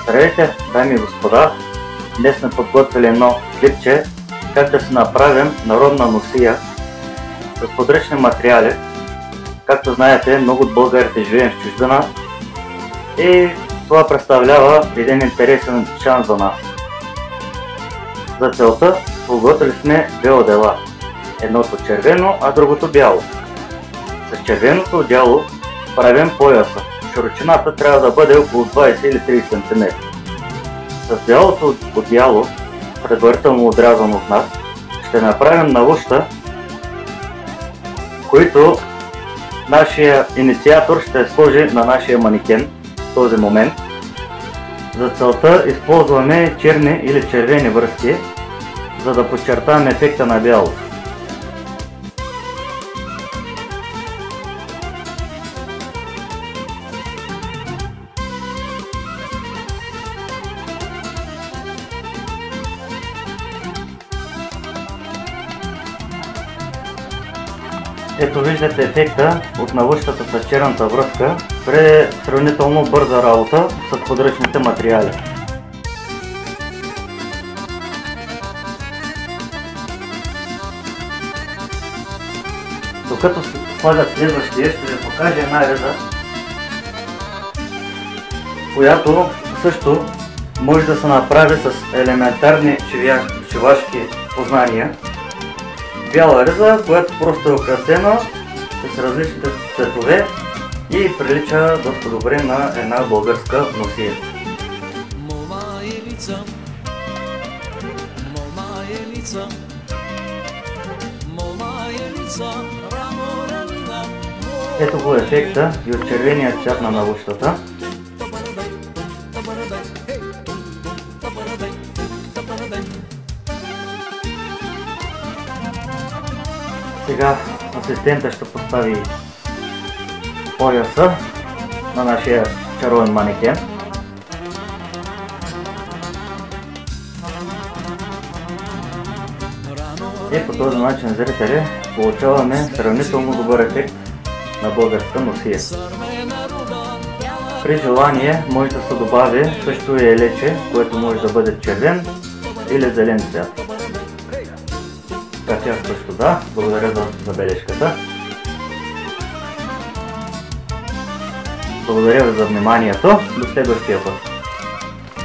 Здравейте, дами и господа! Днес сме подготвили едно клипче как да си направим народна носия с подръчни материали. Както знаете, много от българите живеем в чужбина и това представлява един интересен шанс за нас. За целта подготвили сме две одеяла. Едното червено, а другото бяло. С червеното одеяло правим пояса. Широчината трябва да бъде около 20 или 30 см. С бялото одеяло, предварително отрязано от нас, ще направим навуща, които нашия инициатор ще сложи на нашия манекен в този момент. За целта използваме черни или червени връзки, за да подчертаем ефекта на бялото. Ето виждате ефекта от навъщата с черната връзка при сравнително бърза работа с подръчните материали. Докато слагат следващия, ще ви покажа една реза, която също може да се направи с елементарни шивашки познания. Бяла риза, която просто е украсена с различните цветове и прилича доста добре на една българска носия. Ето го ефекта и от червения цвят на навущата. Сега асистента ще постави пояса на нашия чаровен манекен. И по този начин, зрители, получаваме сравнително добър ефект на българска носия. При желание може да се добави също и елече, което може да бъде червен или зелен цвят. Така също да, благодаря за забележката. Благодаря ви за вниманието, до следващия път.